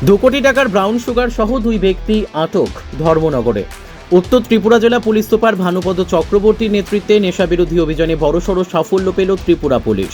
2 কোটি টাকার brown sugar সহ 2 ব্যক্তি আটক ধর্মনগরে। উত্তর ত্রিপুরা জেলা পুলিশ সুপার ভানুপদ চক্রবর্তীর নেতৃত্বে নেশাবিরোধী অভিযানে বড়সড় সাফল্য পেল ত্রিপুরা পুলিশ।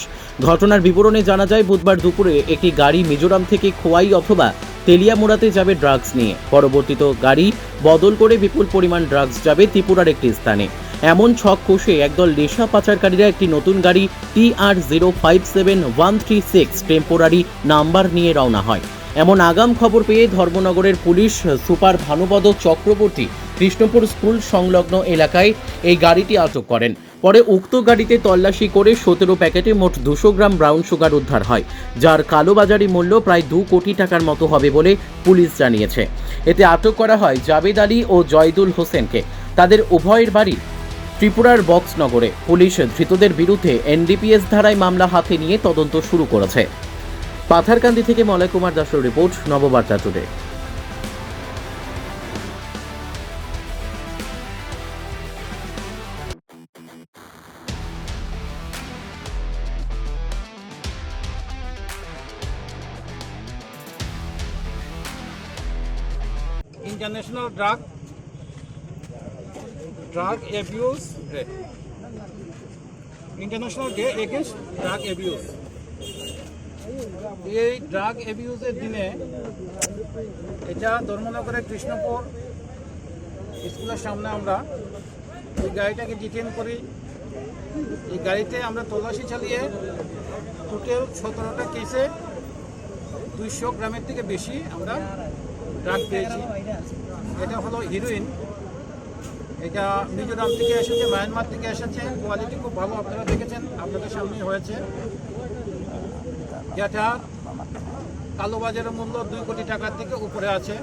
ঘটনার বিবরণে জানা যায়, বুধবার দুপুরে একটি গাড়ি মিজোরাম থেকে খোয়াই অথবা তেলিয়ামুড়াতে যাবে ড্রাগস নিয়ে। পরবর্তীতে গাড়ি বদল করে বিপুল পরিমাণ ড্রাগস যাবে ত্রিপুরার একটি স্থানে। এমন ছক কষে একদল নেশা পাচারকারীরা একটি নতুন গাড়ি TR057136 টেম্পোরারি নাম্বার নিয়ে রওনা হয়। এমন আগাম খবর পেয়ে ধর্মনগরের police super Bhanupada Chakraborty Krishnapur school সংলগ্ন এলাকায় এই গাড়িটি আটক করেন। পরে উক্ত গাড়িতে তল্লাশি করে 17 প্যাকেটে মোট 200 গ্রাম ব্রাউন সুগার উদ্ধার হয়, যার কালোবাজারি মূল্য প্রায় 2 কোটি টাকার মতো হবে বলে পুলিশ জানিয়েছে। এতে আটক করা হয় জাবেদ আলী ও জয়দুল হোসেনকে। তাদের উভয়ের বাড়ি ত্রিপুরার বক্সনগরে। পুলিশ ধৃতদের বিরুদ্ধে NDPS ধারায় মামলা হাতে নিয়ে তদন্ত শুরু করেছে। পাথারকান্দি থেকে মলয় কুমার দাসের report, Nababarta today. International Drug Abuse Day. International Day Against Drug Abuse. এই ড্রাগ অ্যাবিউজের দিনে এটা ধর্মনগরের কৃষ্ণপুর স্কুলের সামনে আমরা এই গাড়িটাকে ডিটেন করি। এই গাড়িতে আমরা তল্লাশি চালিয়ে টোটাল 17টা কেসে 200 গ্রামের থেকে বেশি আমরা ড্রাগ পেয়েছি। এটা হলো হিরোইন। এটা মিজোরাম থেকে এসেছে, মায়ানমার থেকে এসেছে। কোয়ালিটি খুব ভালো, আপনারা দেখেছেন, আপনাদের সামনেই হয়েছে। যেটার কালোবাজারের মূল্য 2 কোটি টাকার থেকে উপরে আছে।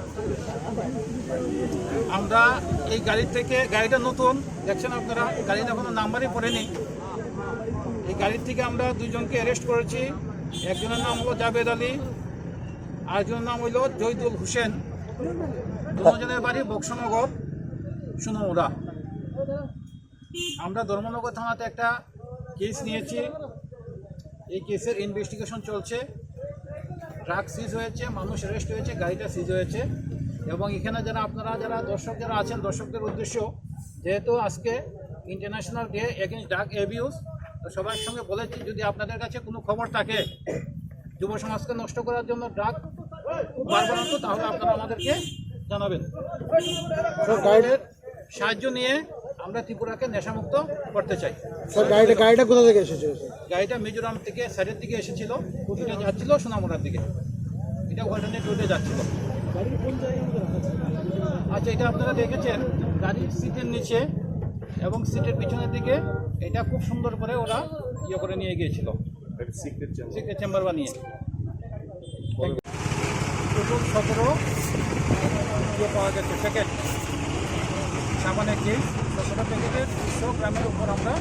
আমরা এই গাড়ির থেকে, গাড়িটা নতুন দেখছেন আপনারা, গাড়িটা কোনো নাম্বারই পড়েনি। এই গাড়ির থেকে আমরা 2 জনকে অ্যারেস্ট করেছি। একজনের নাম হলো জাবেদ আলী, আরেকজনের নাম হইল জয়দুল হোসেন। দুজনের বাড়ি বক্সনগর সুনমুড়া। আমরা ধর্মনগর থানাতে একটা কেস নিয়েছি। এই কেসের ইনভেস্টিগেশন চলছে। ড্রাগ সিজ হয়েছে, মানুষ অ্যারেস্ট হয়েছে, গাড়িটা সিজ হয়েছে। এবং এখানে যারা দর্শক আছেন, দর্শকদের উদ্দেশ্য, যেহেতু আজকে international day against drug abuse, তো সবার সঙ্গে বলেছি, যদি আপনাদের কাছে কোনো খবর থাকে যুব সমাজকে নষ্ট করার জন্য ড্রাগ খুব বারবারন্ত, তাহলে আপনারা আমাদেরকে জানাবেন। গাইডের সাহায্য নিয়ে আমরা ত্রিপুরাকে নেশামুক্ত করতে চাই। গাড়িটা কোথা থেকে এসেছে? গাড়িটা মিজোরাম থেকে সাইডের দিকে এসেছিল, এটা যাচ্ছিল সোনামুড়ার দিকে। এটা অল্টারনেট রোডে যাচ্ছিল। আচ্ছা, এটা আপনারা দেখেছেন গাড়ির সিটের নিচে এবং সিটের পিছনের দিকে এটা খুব সুন্দর করে ওরা করে নিয়ে গিয়েছিল, সিক্রেট চেম্বার বানিয়ে। 17 পাওয়া গেছে প্যাকেট সামান্য কেস। 17 প্যাকেটের 200 গ্রামের উপর আমরা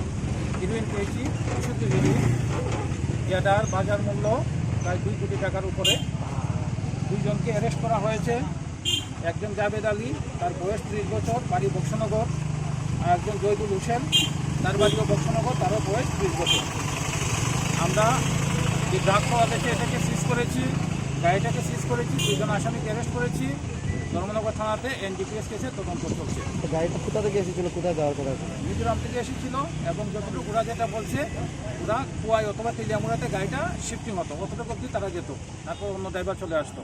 হিরোইন পেয়েছি, বিশুদ্ধ হিরোইন। যেটার বাজার মূল্য প্রায় 2 কোটি টাকার উপরে। 2 জনকে অ্যারেস্ট করা হয়েছে। একজন জাবেদ আলী, তার বয়স 30 বছর, বাড়ি বক্সনগর। আর একজন জয়দুল হোসেন, তার বাড়িও বক্সনগর, তারও বয়স 30 বছর। আমরা যে ড্রাগ পাওয়া গেছে এটাকে সিজ করেছি, গাড়িটাকে সিজ করেছি, 2 জন আসামিকে অ্যারেস্ট করেছি। ধর্মনগর থানাতে NDPS কেসে তদন্ত চলছে। গাড়িটা কোথা থেকে এসেছিল, কোথায় যাওয়ার কথা? মিজোরাম থেকে এসেছিল এবং যতটুকু ওরা যেটা বলছে, ওরা কুয়াই অথবা তেলিয়ামুড়াতে গাড়িটা শিফটিং হতো, অতটুকু অবধি তারা যেত, তারপর অন্য ড্রাইভার চলে আসতো।